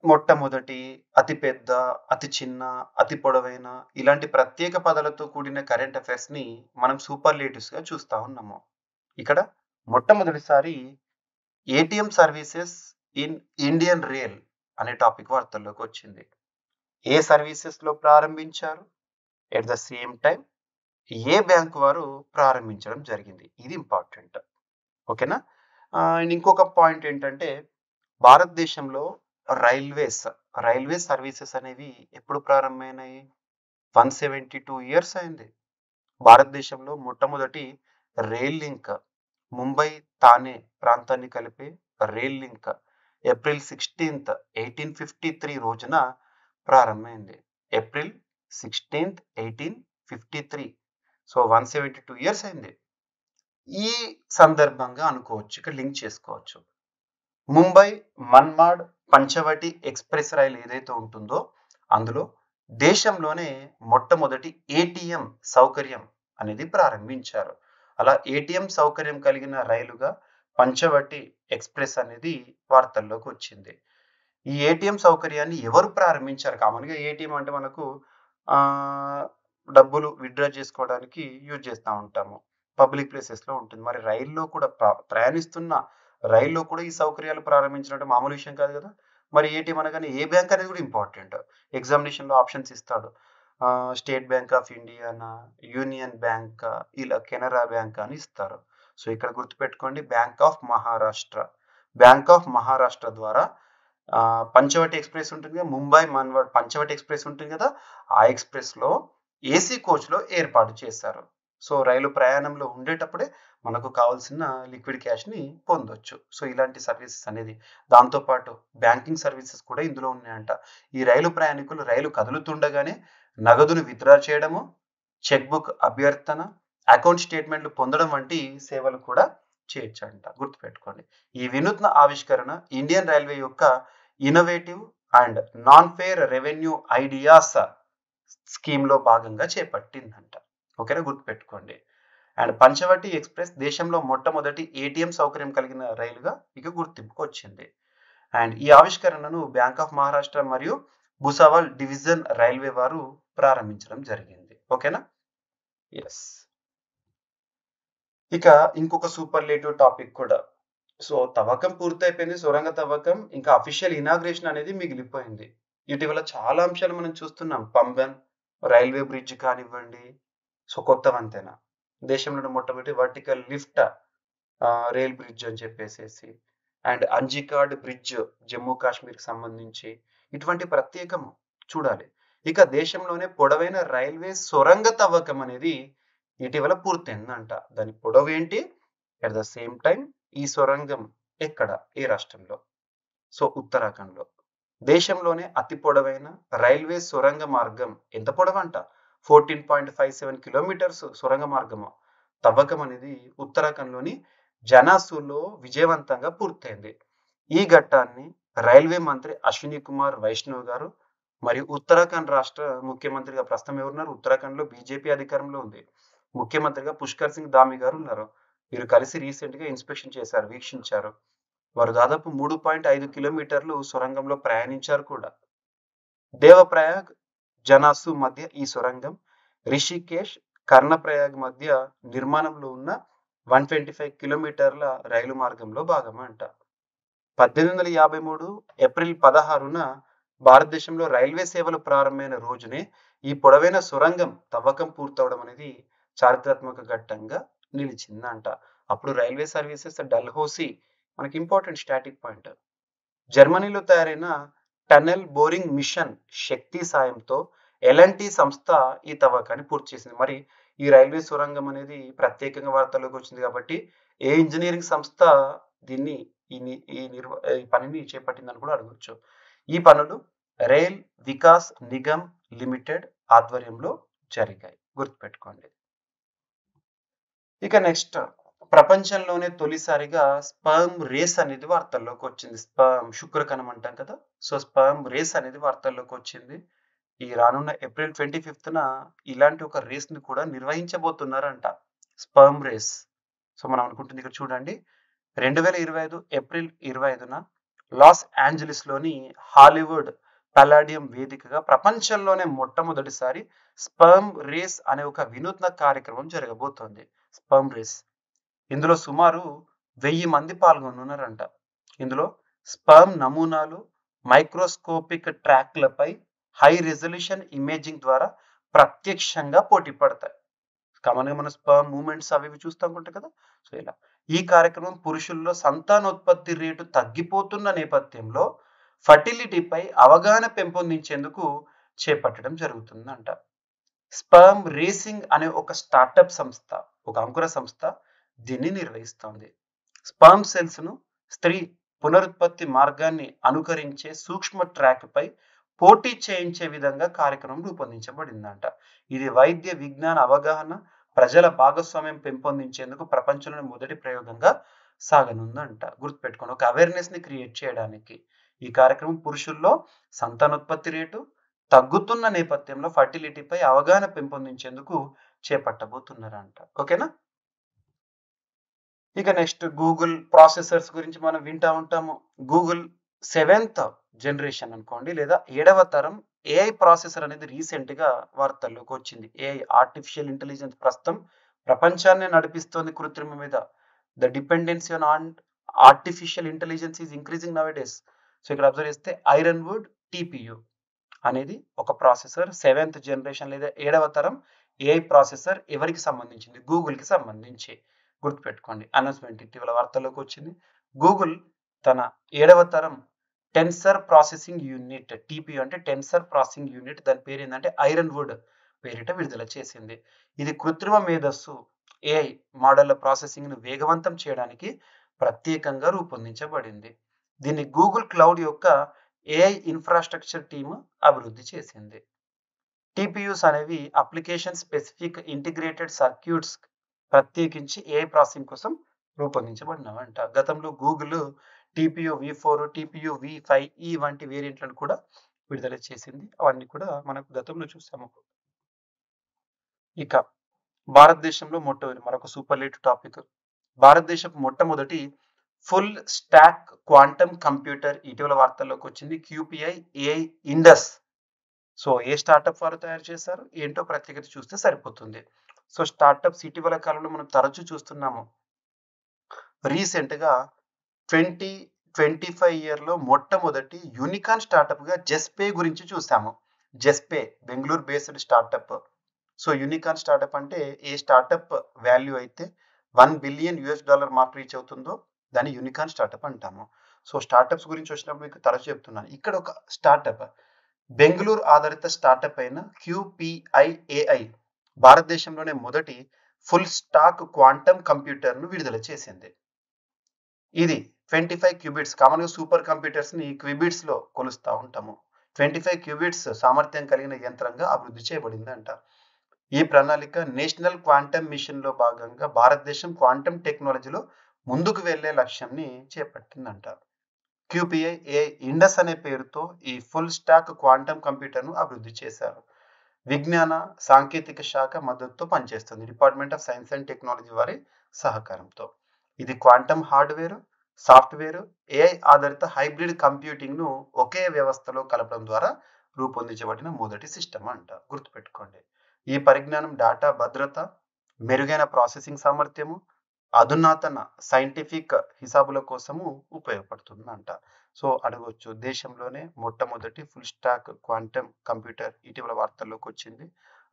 మొట్టమొదటి, అతి పెద్ద, అతి చిన్న, అతి పొడవైన ఇలాంటి ప్రత్యేక పదాలతో కూడిన కరెంట్ అఫైర్స్‌ని మనం సూపర్లేటివ్స్‌గా చూస్తా ఉన్నాము. ఇక్కడ మొట్టమొదటిసారి ATM services in Indian rail అనే టాపిక్ వార్తల్లోకి వచ్చింది. ఏ సర్వీసెస్‌లో ప్రారంభించారు? At the same time A bank వారు ప్రారంభించడం జరిగింది? ఇది ఇంపార్టెంట్. ఓకేనా? అండ్ ఇంకొక పాయింట్ ఏంటంటే భారతదేశంలో రైల్వేస్, రైల్వే సర్వీసెస్ అనేవి ఎప్పుడు ప్రారంభమైనాయి? 172 ఇయర్స్ అయింది. భారతదేశంలో మొట్టమొదటి రైల్ లింక్ ముంబై, థానే ప్రాంతాన్ని కలిపే రైల్ లింక్ ఏప్రిల్ 16థ్, 1853 రోజున ప్రారంభమైంది. ఏప్రిల్ 16థ్, 1853. సో 172 ఇయర్స్ అయింది. ఈ సందర్భంగా అనుకోవచ్చు. ఇక్కడ లింక్ చేసుకోవచ్చు. ముంబై, మన్మాడ్, పంచవటి ఎక్స్‌ప్రెస్ రైలు ఏదైతే ఉంటుందో అందులో దేశంలోనే మొట్టమొదటి ఏటీఎం సౌకర్యం అనేది ప్రారంభించారు. అలా ఏటీఎం సౌకర్యం కలిగిన రైలుగా పంచవటి ఎక్స్‌ప్రెస్ అనేది వార్తల్లోకి వచ్చింది. ఈ ఏటీఎం సౌకర్యాన్ని ఎవరు ప్రారంభించారు? కామన్‌గా ఏటీఎం అంటే మనకు ఆహ్, డబ్బులు విత్‌డ్రా చేసుకోవడానికి యూజ్ చేస్తా ఉంటాము. పబ్లిక్ ప్లేసెస్‌లో ఉంటుంది. మరి రైల్లో కూడా ప్రయాణిస్తున్న రైల్లో కూడా ఈ సౌకర్యాలు ప్రారంభించడం అంటే మామూలు విషయం కాదు కదా! మరి ఏటీఎం అనగానే ఏ బ్యాంక్ అనేది కూడా ఇంపార్టెంట్. ఎగ్జామినేషన్‌లో ఆప్షన్స్ ఇస్తాడు. స్టేట్ బ్యాంక్ ఆఫ్ ఇండియానా, యూనియన్ బ్యాంకా, ఇలా కెనరా బ్యాంక్ అని ఇస్తారు. సో, ఇక్కడ గుర్తుపెట్టుకోండి bank of Maharashtra. Bank of Maharashtra ద్వారా పంచవటి ఎక్స్‌ప్రెస్ ఉంటుంది కదా! ముంబై, మన్వాడ్ పంచవటి ఎక్స్‌ప్రెస్ ఉంటుంది కదా! ఆ ఎక్స్‌ప్రెస్‌లో ఏసీ కోచ్‌లో ఏర్పాటు చేశారు. సో, రైలు ప్రయాణంలో ఉండేటప్పుడే మనకు కావాల్సిన లిక్విడ్ క్యాష్‌ని పొందొచ్చు. సో, ఇలాంటి సర్వీసెస్ అనేది దాంతో పాటు బ్యాంకింగ్ సర్వీసెస్ కూడా ఇందులో ఉన్నాయంట. ఈ రైలు ప్రయాణికులు రైలు కదులుతుండగానే నగదును విత్‌డ్రా చేయడము, చెక్ బుక్ అభ్యర్థన, అకౌంట్ స్టేట్‌మెంట్‌లు పొందడం వంటి సేవలు కూడా చేయొచ్చంట. గుర్తుపెట్టుకోండి. ఈ వినూత్న ఆవిష్కరణ ఇండియన్ రైల్వే యొక్క innovative and non fair revenue ideas స్కీమ్‌లో భాగంగా చేపట్టిందంట. ఓకేనా? గుర్తుపెట్టుకోండి. అండ్ పంచవటి ఎక్స్‌ప్రెస్ దేశంలో మొట్టమొదటి ఏటీఎం సౌకర్యం కలిగిన రైలుగా ఇక గుర్తింపుకు వచ్చింది. అండ్ ఈ ఆవిష్కరణను బ్యాంక్ ఆఫ్ మహారాష్ట్ర మరియు భూసావల్ డివిజన్ రైల్వే వారు ప్రారంభించడం జరిగింది. ఓకేనా? యెస్. ఇక ఇంకొక సూపర్లేటివ్ టాపిక్ కూడా. సో, తవ్వకం పూర్తయిపోయింది. సొరంగ తవ్వకం. ఇంకా అఫీషియల్ ఇనాగ్రేషన్ అనేది మిగిలిపోయింది. ఇటీవల చాలా అంశాలు మనం చూస్తున్నాం. పంబన్ రైల్వే బ్రిడ్జ్ కానివ్వండి, సో, కొత్త వంతెన. దేశంలోనే మొట్టమొదటి వర్టికల్ లిఫ్ట్ రైల్ బ్రిడ్జ్ అని చెప్పేసేసి. అండ్ అంజికాడ్ బ్రిడ్జ్ జమ్మూ కాశ్మీర్‌కి సంబంధించి. ఇటువంటి ప్రత్యేకం చూడాలి. ఇక దేశంలోనే పొడవైన రైల్వే సొరంగ తవ్వకం అనేది ఇటీవల పూర్తయిందంట. దాని పొడవేంటి? అట్ ద సేమ్ టైమ్ ఈ సొరంగం ఎక్కడ? ఏ రాష్ట్రంలో? సో, ఉత్తరాఖండ్‌లో. దేశంలోనే అతి పొడవైన రైల్వే సొరంగ మార్గం ఎంత పొడవంట? 14.57 కిలోమీటర్స్ సొరంగ మార్గము. తవ్వకం అనేది ఉత్తరాఖండ్‌లోని జనాసులో విజయవంతంగా పూర్తయింది. ఈ ఘట్టాన్ని రైల్వే మంత్రి అశ్విని కుమార్ వైష్ణవ్ గారు మరియు ఉత్తరాఖండ్ రాష్ట్ర ముఖ్యమంత్రిగా ప్రస్తుతం ఎవరున్నారు? ఉత్తరాఖండ్‌లో బీజేపీ అధికారంలో ఉంది. ముఖ్యమంత్రిగా పుష్కర్ సింగ్ ధామి గారు ఉన్నారు. వీరు కలిసి రీసెంట్‌గా ఇన్స్‌పెక్షన్ చేశారు, వీక్షించారు. వారు దాదాపు 3.5 కిలోమీటర్లు సొరంగంలో ప్రయాణించారు కూడా. దేవప్రయాగ్, జనాసు మధ్య ఈ సొరంగం, రిషికేష్, కర్ణప్రయాగ్ మధ్య నిర్మాణంలో ఉన్న 125 కిలోమీటర్ల రైలు మార్గంలో భాగమంట. 1853 ఏప్రిల్ 16న భారతదేశంలో రైల్వే సేవలు ప్రారంభమైన రోజునే ఈ పొడవైన సొరంగం తవ్వకం పూర్తవడం అనేది చారిత్రాత్మక ఘట్టంగా నిలిచిందంట. అప్పుడు రైల్వే సర్వీసెస్ డల్హౌసీ మనకి ఇంపార్టెంట్ స్టాటిక్ పాయింట్. జర్మనీలో తయారైన టన్నెల్ బోరింగ్ మిషన్ శక్తి సాయంతో ఎల్ఎన్‌టి సంస్థ ఈ తవ్వకాన్ని పూర్తి చేసింది. మరి ఈ రైల్వే సొరంగం అనేది ప్రత్యేకంగా వార్తల్లోకి వచ్చింది కాబట్టి ఏ ఇంజినీరింగ్ సంస్థ దీన్ని ఈ పనిని చేపట్టిందని కూడా అడగొచ్చు. ఈ పనులు రైల్ వికాస్ నిగమ్ లిమిటెడ్ ఆధ్వర్యంలో జరిగాయి. గుర్తుపెట్టుకోండి. ఇక నెక్స్ట్ ప్రపంచంలోనే తొలిసారిగా స్పెర్మ్ రేస్ అనేది వార్తల్లోకి వచ్చింది. శుక్రకణం అంటాం కదా! సో, స్పెర్మ్ రేస్ అనేది వార్తల్లోకి వచ్చింది. ఈ రానున్న ఏప్రిల్ 25న ఇలాంటి ఒక రేస్‌ని కూడా నిర్వహించబోతున్నారంట. Sperm race. సో, మనం అనుకుంటుంది ఇక్కడ చూడండి. 2025 ఏప్రిల్ 25న లాస్ ఏంజలీస్ లోని హాలీవుడ్ పల్లాడియం వేదికగా ప్రపంచంలోనే మొట్టమొదటిసారి స్పర్మ్ రేస్ అనే ఒక వినూత్న కార్యక్రమం జరగబోతోంది. స్పర్మ్ రేస్ ఇందులో సుమారు 1000 మంది పాల్గొనున్నారంట. ఇందులో స్పర్మ్ నమూనాలు మైక్రోస్కోపిక్ ట్రాక్లపై హై రెజల్యూషన్ ఇమేజింగ్ ద్వారా ప్రత్యక్షంగా పోటీ పడతాయి. కామన్గా మన స్పర్మ్ మూమెంట్స్ అవి ఇవి చూస్తూ ఉంటాం కదా. సో ఇలా ఈ కార్యక్రమం పురుషుల్లో సంతానోత్పత్తి రేటు తగ్గిపోతున్న నేపథ్యంలో ఫర్టిలిటీపై అవగాహన పెంపొందించేందుకు చేపట్టడం జరుగుతుందంట. స్పర్మ్ రేసింగ్ అనే ఒక స్టార్టప్ సంస్థ, ఒక అంకుర సంస్థ దీన్ని నిర్వహిస్తోంది. స్పర్మ్ సెల్స్ ను స్త్రీ పునరుత్పత్తి మార్గాన్ని అనుకరించే సూక్ష్మ ట్రాక్ పై పోటీ చేయించే విధంగా కార్యక్రమం రూపొందించబడిందంట. ఇది వైద్య విజ్ఞాన అవగాహన, ప్రజల భాగస్వామ్యం పెంపొందించేందుకు ప్రపంచంలోని మొదటి ప్రయోగంగా సాగనుందంట. గుర్తుపెట్టుకోండి, ఒక అవేర్నెస్ ని క్రియేట్ చేయడానికి ఈ కార్యక్రమం పురుషుల్లో సంతానోత్పత్తి రేటు తగ్గుతున్న నేపథ్యంలో ఫర్టిలిటీపై అవగాహన పెంపొందించేందుకు చేపట్టబోతున్నారంట. ఓకేనా. ఇక నెక్స్ట్ గూగుల్ ప్రాసెసర్స్ గురించి మనం వింటా ఉంటాము. గూగుల్ 7th జనరేషన్ అనుకోండి లేదా 7వ తరం ఏఐ ప్రాసెసర్ అనేది రీసెంట్ గా వార్తల్లోకి వచ్చింది. ఏఐ ఆర్టిఫిషియల్ ఇంటెలిజెన్స్ ప్రస్తుతం ప్రపంచాన్ని నడిపిస్తోంది కృత్రిమ మీద. The dependency on artificial intelligence is increasing now days. So ఇక్కడ అబ్జర్వ్ చేస్తే ఐరన్ వుడ్ టిపియు అనేది ఒక ప్రాసెసర్ 7th జనరేషన్ లేదా 7వ తరం ఏఐ ప్రాసెసర్ ఎవరికి సంబంధించింది? గూగుల్ కి సంబంధించి. గుర్తుపెట్టుకోండి, అనౌన్స్మెంట్ ఇటీవల వార్తల్లోకి వచ్చింది. గూగుల్ తన 7వ తరం టెన్సర్ ప్రాసెసింగ్ యూనిట్, టిపియు అంటే టెన్సర్ ప్రాసెసింగ్ యూనిట్, దాని పేరు ఏంటంటే ఐరన్ వుడ్ పేరిట విడుదల చేసింది. ఇది కృత్రిమ మేధస్సు ఏఐ మోడళ్ల ప్రాసెసింగ్ ను వేగవంతం చేయడానికి ప్రత్యేకంగా రూపొందించబడింది. దీన్ని గూగుల్ క్లౌడ్ యొక్క ఏఐ ఇన్ఫ్రాస్ట్రక్చర్ టీమ్ అభివృద్ధి చేసింది. టిపియుస్ అనేవి అప్లికేషన్ స్పెసిఫిక్ ఇంటిగ్రేటెడ్ సర్క్యూట్స్ ప్రత్యేకించి ఏఐ ప్రాసెసింగ్ కోసం రూపొందించబడినవంట. గతంలో గూగుల్ టిపియు V4, టిపియు V5 ఈ వంటి వేరియంట్లను కూడా విడుదల చేసింది. అవన్నీ కూడా మనకు గతంలో చూసాము. ఇక భారతదేశంలో మరొక సూపర్లేటివ్ టాపిక్. భారతదేశపు మొట్టమొదటి ఫుల్ స్టాక్ క్వాంటమ్ కంప్యూటర్ ఇటీవల వార్తల్లోకి వచ్చింది. QPI AI Indus. సో ఏ స్టార్టప్ వారు తయారు చేశారు, ఏంటో ప్రత్యేకత చూస్తే సరిపోతుంది. సో స్టార్టప్స్ ఇటీవల కాలంలో మనం తరచూ చూస్తున్నాము. రీసెంట్ గా 2025 ఇయర్లో మొట్టమొదటి యూనికాన్ స్టార్టప్ గా జెస్పే గురించి చూసాము. Juspay Bengaluru based startup. So unicorn startup అంటే ఏ స్టార్టప్ వాల్యూ అయితే $1 బిలియన్ మార్క్ రీచ్ అవుతుందో దాన్ని యూనికాన్ స్టార్టప్ అంటాము. సో స్టార్టప్స్ గురించి వచ్చినప్పుడు మీకు తరచు చెప్తున్నాను. ఇక్కడ ఒక స్టార్టప్ బెంగళూరు ఆధారిత స్టార్టప్ అయిన QPI AI భారతదేశంలోనే మొదటి ఫుల్ స్టాక్ క్వాంటమ్ కంప్యూటర్ ను విడుదల చేసింది. ఇది 25 క్యూబిట్స్, కామన్ గా సూపర్ కంప్యూటర్స్ ని క్యూబిట్స్ లో కొలుస్తూ ఉంటాము. 25 క్యూబిట్స్ సామర్థ్యం కలిగిన యంత్రంగా అభివృద్ధి చేయబడిందంట. ఈ ప్రణాళిక నేషనల్ క్వాంటమ్ మిషన్ లో భాగంగా భారతదేశం క్వాంటమ్ టెక్నాలజీలో ముందుకు వెళ్లే లక్ష్యాన్ని చేపట్టిందంట. QPI AI ఇండస్ అనే పేరుతో ఈ ఫుల్ స్టాక్ క్వాంటమ్ కంప్యూటర్ ను అభివృద్ధి చేశారు. విజ్ఞాన సాంకేతిక శాఖ మద్దతుతో పనిచేస్తుంది. Department of science and technology వారి సహకారంతో. ఇది క్వాంటమ్ హార్డ్వేర్, సాఫ్ట్వేర్, AI ఆధారిత హైబ్రిడ్ కంప్యూటింగ్ ను ఒకే వ్యవస్థలో కలపడం ద్వారా రూపొందించబడిన మొదటి సిస్టమ్ అంట. గుర్తుపెట్టుకోండి, ఈ పరిజ్ఞానం డేటా భద్రత, మెరుగైన ప్రాసెసింగ్ సామర్థ్యము, అధునాతన సైంటిఫిక్ హిసాబుల కోసము ఉపయోగపడుతుందంట. సో అడగొచ్చు, దేశంలోనే మొట్టమొదటి ఫుల్ స్టాక్ క్వాంటమ్ కంప్యూటర్ ఇటీవల వార్తల్లోకి వచ్చింది,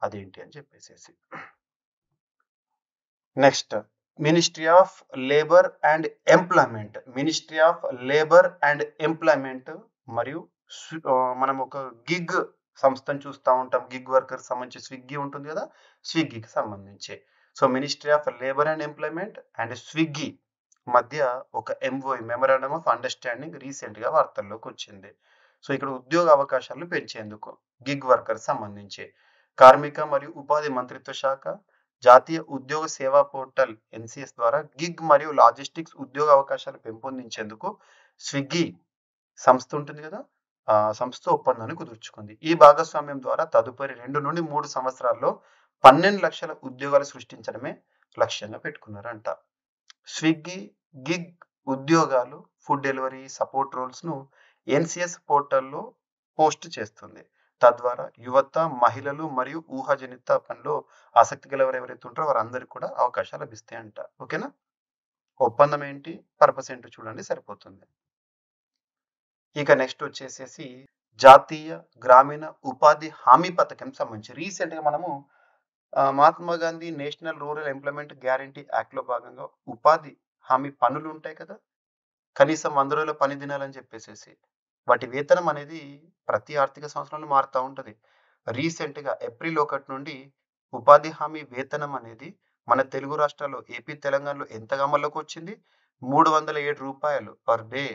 అదేంటి అని చెప్పేసి. Next ministry of labour and employment. Ministry of labour and employment మరియు మనం ఒక గిగ్ సంస్థను చూస్తూ ఉంటాం. గిగ్ వర్కర్ సంబంధించి స్విగ్గీ ఉంటుంది కదా, స్విగ్గీకి సంబంధించి. So ministry of labour and employment and Swiggy మధ్య ఒక MOU memorandum of understanding recent గా వార్తల్లోకి వచ్చింది. సో ఇక్కడ ఉద్యోగ అవకాశాలను పెంచేందుకు గిగ్ వర్కర్ సంబంధించి కార్మిక మరియు ఉపాధి మంత్రిత్వ శాఖ, జాతీయ ఉద్యోగ సేవా పోర్టల్ NCS ద్వారా గిగ్ మరియు లాజిస్టిక్స్ ఉద్యోగ అవకాశాలు పెంపొందించేందుకు స్విగ్గీ సంస్థ ఉంటుంది కదా, ఆ సంస్థ ఒప్పందాన్ని కుదుర్చుకుంది. ఈ భాగస్వామ్యం ద్వారా తదుపరి 2 నుండి 3 సంవత్సరాల్లో 12 లక్షల ఉద్యోగాలు సృష్టించడమే లక్ష్యంగా పెట్టుకున్నారంట. స్విగ్గీ గిగ్ ఉద్యోగాలు, ఫుడ్ డెలివరీ సపోర్ట్ రోల్స్‌ను ఎన్‌సీఎస్ పోర్టల్‌లో పోస్ట్ చేస్తుంది. తద్వారా యువత, మహిళలు మరియు ఊహాజనిత పనిలో ఆసక్తి గలవారు ఎవరైతే ఉంటారో వారందరికి కూడా అవకాశాలు లభిస్తాయంట. ఓకేనా? ఒప్పందం ఏంటి? పర్పస్ ఏంటో చూడండి సరిపోతుంది. ఇక నెక్స్ట్ వచ్చేసేసి జాతీయ గ్రామీణ ఉపాధి హామీ పథకం సంబంధించి రీసెంట్‌గా మనము Mahatma Gandhi national rural employment guarantee యాక్ట్‌లో భాగంగా ఉపాధి హామీ పనులు ఉంటాయి కదా! కనీసం 100 రోజుల పని దినాలని చెప్పేసేసి. వాటి వేతనం అనేది ప్రతి ఆర్థిక సంవత్సరంలో మారుతా ఉంటది. రీసెంట్‌గా ఏప్రిల్ 1 నుండి ఉపాధి హామీ వేతనం అనేది మన తెలుగు రాష్ట్రాల్లో ఏపీ, తెలంగాణలో ఎంతగా అమల్లోకొచ్చింది? రూ. 307 పర్ డే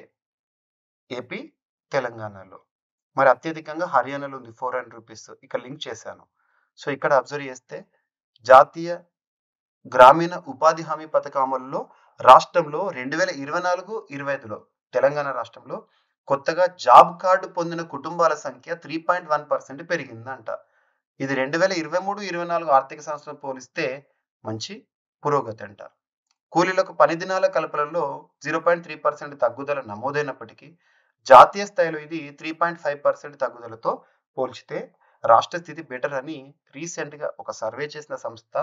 ఏపీ, తెలంగాణలో. మరి అత్యధికంగా హర్యానాలో ఉంది రూ. 400. ఇక్కడ లింక్ చేశాను. సో, ఇక్కడ అబ్జర్వ్ చేస్తే జాతీయ గ్రామీణ ఉపాధి హామీ పథకం అమలులో రాష్ట్రంలో 2024, 25లో తెలంగాణ రాష్ట్రంలో కొత్తగా జాబ్ కార్డు పొందిన కుటుంబాల సంఖ్య 3.1% పెరిగిందంట. ఇది 2023, 24 ఆర్థిక సంవత్సరం పోలిస్తే మంచి పురోగతి అంట. కూలీలకు పని దినాల కల్పనలో 0.3% తగ్గుదల నమోదైనప్పటికీ జాతీయ స్థాయిలో ఇది 3.5% తగ్గుదలతో పోల్చితే రాష్ట్ర స్థితి బెటర్ అని రీసెంట్‌గా ఒక సర్వే చేసిన సంస్థ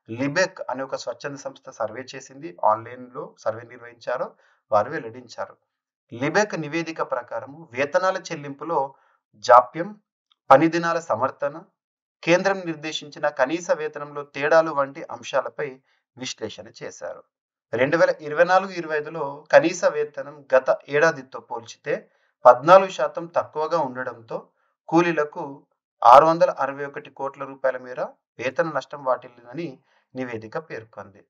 లిబెక్ అనే ఒక స్వచ్ఛంద సంస్థ సర్వే చేసింది. ఆన్‌లైన్‌లో సర్వే నిర్వహించారు. వారు వెల్లడించారు. లిబెక్ నివేదిక ప్రకారం వేతనాల చెల్లింపులో జాప్యం, పని దినాల సమర్థన, కేంద్రం నిర్దేశించిన కనీస వేతనంలో తేడాలు వంటి అంశాలపై విశ్లేషణ చేశారు. 2024, 25లో కనీస వేతనం గత ఏడాదితో పోల్చితే 14% తక్కువగా ఉండడంతో కూలీలకు 661 కోట్ల రూపాయల మేర వేతన నష్టం వాటిల్లిందని నివేదిక పేర్కొంది.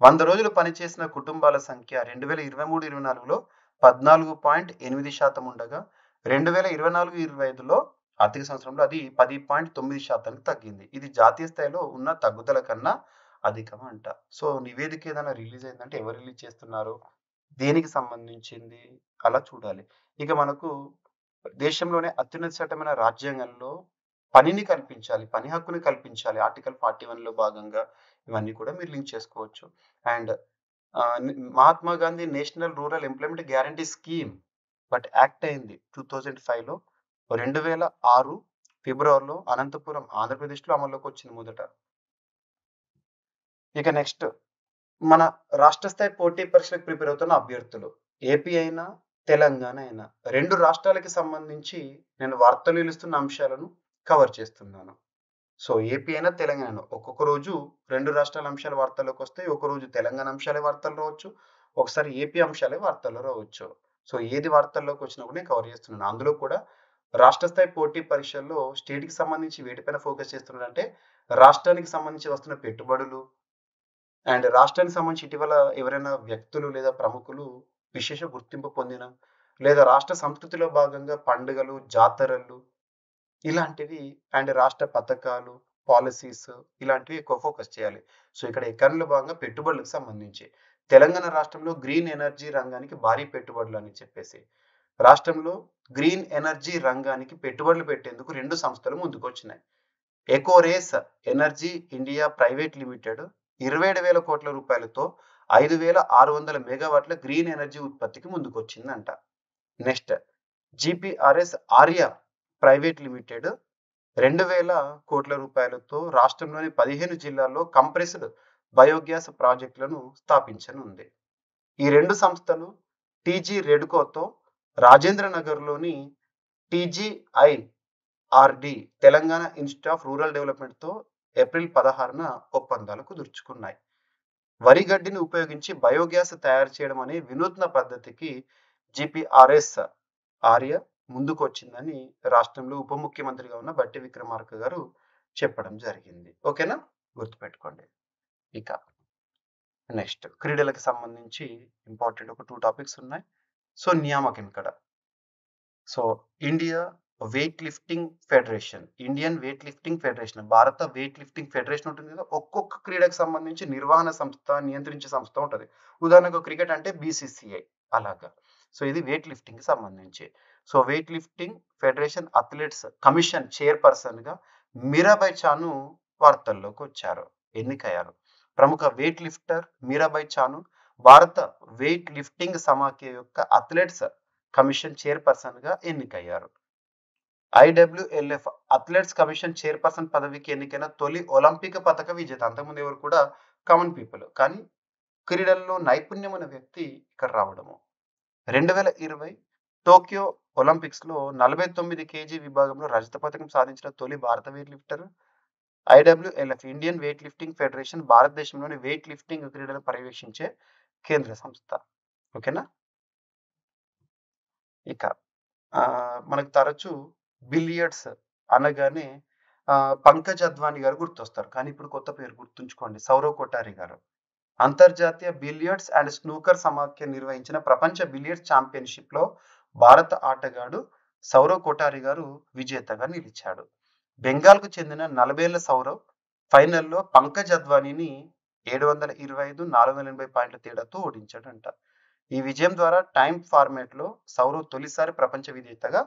100 రోజులు పనిచేసిన కుటుంబాల సంఖ్య 2023, 24లో 14.8% ఉండగా 2024, 25లో ఆర్థిక సంవత్సరంలో అది 10.9% తగ్గింది. ఇది జాతీయ స్థాయిలో ఉన్న తగ్గుదల కన్నా అధికం అంట. సో, నివేదిక ఏదైనా రిలీజ్ అయిందంటే ఎవరు రిలీజ్ చేస్తున్నారు? దేనికి సంబంధించింది? అలా చూడాలి. ఇక మనకు దేశంలోనే అత్యున్నత చట్టమైన రాజ్యాంగంలో పనిని కల్పించాలి. పని హక్కుని కల్పించాలి. ఆర్టికల్ 41లో భాగంగా ఇవన్నీ కూడా మీరు లింక్ చేసుకోవచ్చు. And Mahatma Gandhi national rural employment guarantee scheme act అయింది 2005లో. 2006 ఫిబ్రవరిలో అనంతపురం ఆంధ్రప్రదేశ్‌లో అమల్లోకి వచ్చింది మొదట. ఇక నెక్స్ట్ మన రాష్ట్ర స్థాయి పోటీ పరీక్షలకు ప్రిపేర్ అవుతున్న అభ్యర్థులు ఏపీ అయినా, తెలంగాణ అయినా 2 రాష్ట్రాలకి సంబంధించి నేను వార్తలు నిలుస్తున్న అంశాలను కవర్ చేస్తున్నాను. సో, ఏపీ అయినా, తెలంగాణ అయినా ఒక్కొక్క రోజు 2 రాష్ట్రాల అంశాలు వార్తల్లోకి వస్తాయి. ఒకరోజు తెలంగాణ అంశాలే వార్తల్లో రావచ్చు. ఒకసారి ఏపీ అంశాలే వార్తల్లో రావచ్చు. సో, ఏది వార్తల్లోకి వచ్చినా కూడా నేను కవర్ చేస్తున్నాను. అందులో కూడా రాష్ట్ర స్థాయి పోటీ పరీక్షల్లో స్టేట్‌కి సంబంధించి వేటిపైన ఫోకస్ చేస్తున్నానంటే రాష్ట్రానికి సంబంధించి వస్తున్న పెట్టుబడులు అండ్ రాష్ట్రానికి సంబంధించి ఇటీవల ఎవరైనా వ్యక్తులు లేదా ప్రముఖులు విశేష గుర్తింపు పొందిన లేదా రాష్ట్ర సంస్కృతిలో భాగంగా పండుగలు, జాతరలు ఇలాంటివి అండ్ రాష్ట్ర పథకాలు, పాలిసీస్ ఇలాంటివి ఎక్కువ ఫోకస్ చేయాలి. సో, ఇక్కడ ఎకానమీలో భాగంగా పెట్టుబడులకు సంబంధించి తెలంగాణ రాష్ట్రంలో గ్రీన్ ఎనర్జీ రంగానికి భారీ పెట్టుబడులు అని చెప్పేసి. రాష్ట్రంలో గ్రీన్ ఎనర్జీ రంగానికి పెట్టుబడులు పెట్టేందుకు 2 సంస్థలు ముందుకొచ్చినాయి. Ecoren energy India private limited 27,000 కోట్ల రూపాయలతో 5,600 మెగావాట్ల గ్రీన్ ఎనర్జీ ఉత్పత్తికి ముందుకొచ్చిందంట. Next GPRS Arya private limited 2,000 కోట్ల రూపాయలతో రాష్ట్రంలోని 15 జిల్లాల్లో కంప్రెస్డ్ బయోగ్యాస్ ప్రాజెక్టులను స్థాపించనుంది. ఈ 2 సంస్థలు టీజీ రెడ్కోతో రాజేంద్ర నగర్లోని TGIRD Telangana institute of rural డెవలప్మెంట్‌తో ఏప్రిల్ 16న ఒప్పందాలు కుదుర్చుకున్నాయి. వరి గడ్డిని ఉపయోగించి బయోగ్యాస్ తయారు చేయడం అనే వినూత్న పద్ధతికి జీపీఆర్ఎస్ ఆర్య ముందుకొచ్చిందని రాష్ట్రంలో ఉప ముఖ్యమంత్రిగా ఉన్న బట్టి విక్రమార్క గారు చెప్పడం జరిగింది. ఓకేనా? గుర్తుపెట్టుకోండి. ఇక నెక్స్ట్ క్రీడలకు సంబంధించి ఇంపార్టెంట్ ఒక 2 టాపిక్స్ ఉన్నాయి. సో, నియామకం ఇక్కడ. So, India wait lifting federation, Indian weight lifting federation, భారత వెయిట్ లిఫ్టింగ్ ఫెడరేషన్ ఉంటుంది కదా! ఒక్కొక్క క్రీడకు సంబంధించి నిర్వహణ సంస్థ, నియంత్రించే సంస్థ ఉంటది. ఉదాహరణకు క్రికెట్ అంటే బీసీసీఐ అలాగా. సో, ఇది వెయిట్ లిఫ్టింగ్‌కి సంబంధించి. So, weight lifting federation athletes commission చైర్‌పర్సన్‌గా మీరాబాయ్ చాను వార్తల్లోకి వచ్చారు. ఎన్నికయ్యారు. ప్రముఖ వెయిట్ లిఫ్టర్ మీరాబాయ్ చాను భారత వెయిట్ లిఫ్టింగ్ సమాఖ్య యొక్క అథ్లెట్స్ కమిషన్ చైర్పర్సన్ గా ఎన్నికయ్యారు? ఐడబ్ల్యూఎల్ఎఫ్ అథ్లెట్స్ కమిషన్ చైర్పర్సన్ పదవికి ఎన్నికైన తొలి ఒలింపిక్ పతక విజేత. అంతకుముందు ఎవరు కూడా కామన్ పీపుల్, కానీ క్రీడల్లో నైపుణ్యం ఉన్న వ్యక్తి ఇక్కడ రావడము. 2020 టోక్యో ఒలింపిక్స్ లో 49 కేజీ విభాగంలో రజత పథకం సాధించిన తొలి భారత weight lifter. IWLF Indian weight lifting federation భారతదేశంలోని వెయిట్ లిఫ్టింగ్ క్రీడలను పర్యవేక్షించే కేంద్ర సంస్థ. ఓకేనా? ఇక మనకు తరచు బిలియర్డ్స్ అనగానే పంకజ్ అద్వానీ గారు గుర్తొస్తారు, కానీ ఇప్పుడు కొత్త పేరు గుర్తుంచుకోండి, సౌరవ్ కొఠారి గారు. అంతర్జాతీయ బిలియర్డ్స్ అండ్ స్నూకర్ సమాఖ్య నిర్వహించిన ప్రపంచ బిలియర్డ్స్ ఛాంపియన్షిప్ లో భారత ఆటగాడు సౌరవ్ కొఠారి గారు విజేతగా నిలిచాడు. బెంగాల్కు చెందిన 40 ఏళ్ల సౌరవ్ ఫైనల్లో పంకజ్ అద్వానీని 725, 480 పాయింట్ల తేడాతో ఓడించాడంట. ఈ విజయం ద్వారా టైం ఫార్మాట్ లో సౌరవ్ తొలిసారి ప్రపంచ విజేతగా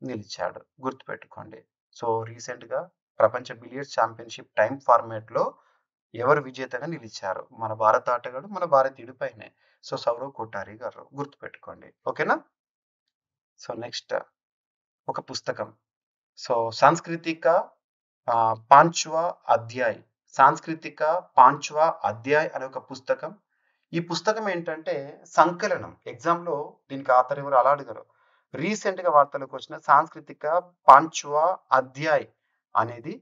నిలిచాడు. గుర్తుపెట్టుకోండి. సో రీసెంట్ గా ప్రపంచ బిలియర్డ్స్ ఛాంపియన్షిప్ టైం ఫార్మాట్ లో ఎవరు విజేతగా నిలిచారు? మన భారత ఆటగాడు, మన భారతీయుడి పైనే. సో సౌరవ్ కొఠారి గారు గుర్తుపెట్టుకోండి. ఓకేనా? సో నెక్స్ట్ ఒక పుస్తకం. సో సాంస్కృతిక పాంచ్వా అధ్యాయ్, సాంస్కృతిక పాంచ్వా అధ్యాయ్ అనే ఒక పుస్తకం. ఈ పుస్తకం ఏంటంటే సంకలనం. ఎగ్జామ్ లో దీనికి ఆథర్ ఎవరు అలా అడిగారు. రీసెంట్ గా వార్తలకు వచ్చిన సాంస్కృతిక పాంచ్వా అధ్యాయ్ అనేది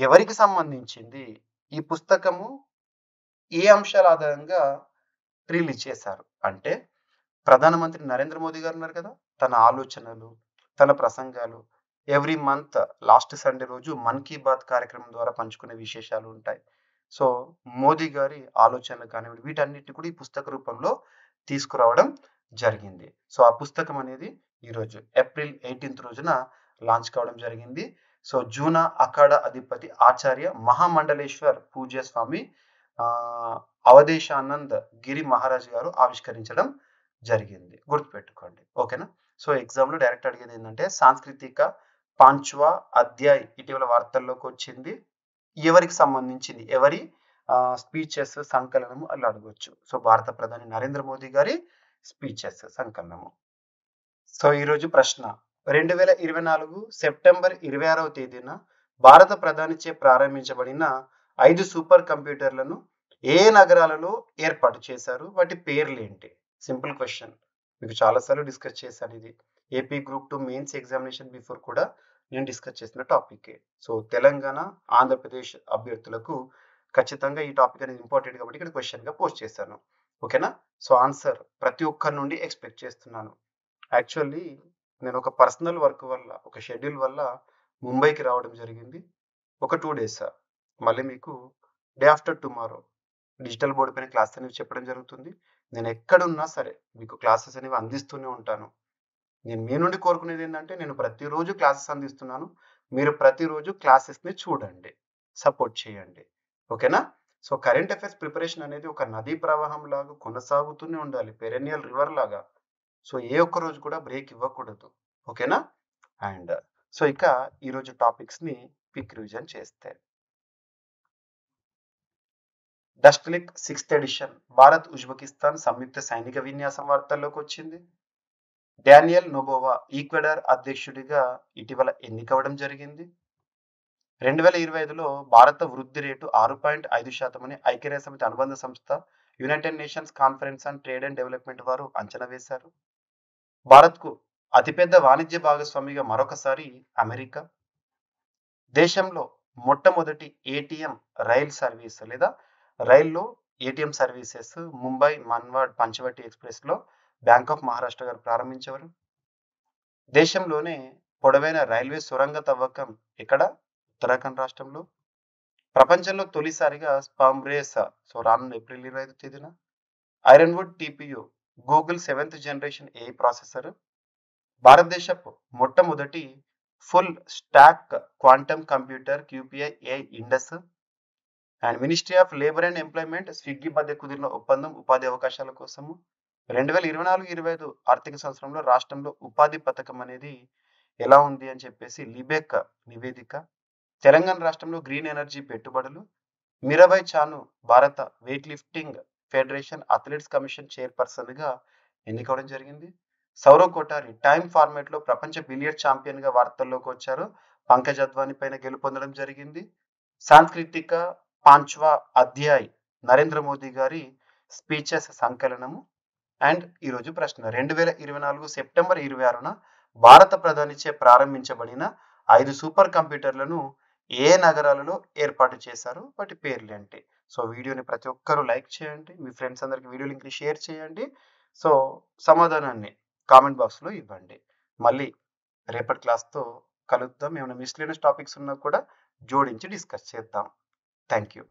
ఎవరికి సంబంధించింది? ఈ పుస్తకము ఏ అంశాల ఆధారంగా రిలీజ్ చేశారు అంటే, ప్రధానమంత్రి నరేంద్ర మోదీ గారు ఉన్నారు కదా, తన ఆలోచనలు, తన ప్రసంగాలు ఎవ్రీ మంత్ లాస్ట్ సండే రోజు మన్ కీ బాత్ కార్యక్రమం ద్వారా పంచుకునే విశేషాలు ఉంటాయి. సో మోదీ గారి ఆలోచనలు కానివ్వండి, వీటన్నిటిని కూడా ఈ పుస్తక రూపంలో తీసుకురావడం జరిగింది. సో ఆ పుస్తకం అనేది ఈరోజు ఏప్రిల్ 18 రోజున లాంచ్ కావడం జరిగింది. సో జూనా అఖాడా అధిపతి ఆచార్య మహామండలేశ్వర్ పూజ్య స్వామి అవధేశానంద్ గిరి మహారాజ్ గారు ఆవిష్కరించడం జరిగింది. గుర్తుపెట్టుకోండి. ఓకేనా? సో ఎగ్జామ్ లో డైరెక్ట్ అడిగేది ఏంటంటే సాంస్కృతిక పాంచ్వా అధ్యాయ్ ఇటీవల వార్తల్లోకి వచ్చింది, ఎవరికి సంబంధించింది, ఎవరి స్పీచెస్ సంకలనము అలా అడగొచ్చు. సో భారత ప్రధాని నరేంద్ర మోదీ గారి స్పీచెస్ సంకలనము. సో ఈరోజు ప్రశ్న, 2024 సెప్టెంబర్ 26వ తేదీన భారత ప్రధానిచే ప్రారంభించబడిన 5 సూపర్ కంప్యూటర్లను ఏ నగరాలలో ఏర్పాటు చేశారు? వాటి పేర్లు ఏంటి? సింపుల్ క్వశ్చన్, మీకు చాలాసార్లు డిస్కస్ చేశాను. ఇది AP group 2 mains examination before కూడా నేను డిస్కస్ చేసిన టాపిక్. సో తెలంగాణ, ఆంధ్రప్రదేశ్ అభ్యర్థులకు ఖచ్చితంగా ఈ టాపిక్ అనేది ఇంపార్టెంట్ కాబట్టి ఇక్కడ క్వశ్చన్ గా పోస్ట్ చేశాను. ఓకేనా? సో ఆన్సర్ ప్రతి ఒక్కరి నుండి ఎక్స్పెక్ట్ చేస్తున్నాను. యాక్చువల్లీ నేను ఒక పర్సనల్ వర్క్ వల్ల, ఒక షెడ్యూల్ వల్ల ముంబైకి రావడం జరిగింది. ఒక 2 days, మళ్ళీ మీకు day after tomorrow digital board పైన క్లాస్ అనేవి చెప్పడం జరుగుతుంది. నేను ఎక్కడున్నా సరే మీకు క్లాసెస్ అనేవి అందిస్తూనే ఉంటాను. నేను మీ నుండి కోరుకునేది ఏంటంటే, నేను ప్రతిరోజు క్లాసెస్ అందిస్తున్నాను, మీరు ప్రతిరోజు క్లాసెస్ని చూడండి, సపోర్ట్ చేయండి. ఓకేనా? సో కరెంట్ అఫైర్స్ ప్రిపరేషన్ అనేది ఒక నదీ ప్రవాహం లాగా కొనసాగుతూనే ఉండాలి, పెరెనియల్ రివర్ లాగా. సో ఏ ఒక్క రోజు కూడా బ్రేక్ ఇవ్వకూడదు. ఓకేనా? అండ్ సో ఇక ఈరోజు టాపిక్స్ని క్విక్ రివిజన్ చేస్తే, డస్ట్లిక్ 6th ఎడిషన్ భారత్ ఉజ్బెకిస్తాన్ సంయుక్త సైనిక విన్యాసం వార్తల్లోకి వచ్చింది. డానియల్ నోబోవా ఈక్వెడార్ అధ్యక్షుడిగా ఇటీవల ఎన్నికవడం జరిగింది. 2025లో భారత వృద్ధి రేటు 6.5% అని ఐక్యరాజ్య సమితి అనుబంధ సంస్థ United nations conference on trade and development వారు అంచనా వేశారు. భారత్కు అతిపెద్ద వాణిజ్య భాగస్వామిగా మరొకసారి అమెరికా. దేశంలో మొట్టమొదటి ఏటీఎం రైల్ సర్వీస్ లేదా రైల్లో ATM services Mumbai Manmad Panchavati express లో బ్యాంక్ ఆఫ్ మహారాష్ట్ర గారు ప్రారంభించారు. దేశంలోనే పొడవైన రైల్వే సొరంగ తవ్వకం ఎక్కడ? ఉత్తరాఖండ్ రాష్ట్రంలో. ప్రపంచంలో తొలిసారిగా స్పర్మ్ రేస్, సో రానున్న ఏప్రిల్ 25 తేదీన. Ironwood TPU Google 7th generation AI processor. భారతదేశపు మొట్టమొదటి full stack quantum computer QPI AI Indus. And ministry of labour and employment Swiggy మధ్య కుదిరిన ఒప్పందం ఉపాధి అవకాశాల కోసము. 2024-25 ఆర్థిక సంవత్సరంలో రాష్ట్రంలో ఉపాధి పథకం అనేది ఎలా ఉంది అని చెప్పేసి లిబెక్ నివేదిక. తెలంగాణ రాష్ట్రంలో గ్రీన్ ఎనర్జీ పెట్టుబడులు. మీరాబాయ్ చాను భారత weight lifting federation athletics commission చైర్పర్సన్గా ఎన్నికవడం జరిగింది. సౌరవ్ కోటారి టైమ్ ఫార్మాట్లో ప్రపంచ బిలియర్డ్ ఛాంపియన్గా వార్తల్లోకి వచ్చారు. పంకజ్ అద్వానీ పైన గెలుపొందడం జరిగింది. సాంస్కృతిక పాంచ్వా అధ్యాయ్ నరేంద్ర మోదీ గారి స్పీచెస్ సంకలనము. అండ్ ఈరోజు ప్రశ్న 2024 సెప్టెంబర్ 26న భారత ప్రధానిచే ప్రారంభించబడిన 5 సూపర్ కంప్యూటర్లను ఏ నగరాలలో ఏర్పాటు చేశారు, వాటి పేర్లు ఏంటి? సో వీడియోని ప్రతి ఒక్కరూ లైక్ చేయండి, మీ ఫ్రెండ్స్ అందరికి వీడియో లింక్ని షేర్ చేయండి. సో సమాధానాన్ని కామెంట్ బాక్స్లో ఇవ్వండి. మళ్ళీ రేపటి క్లాస్తో కలుద్దాం. ఏమైనా మిస్లేనియస్ టాపిక్స్ ఉన్నా కూడా జోడించి డిస్కస్ చేద్దాం. Thank you.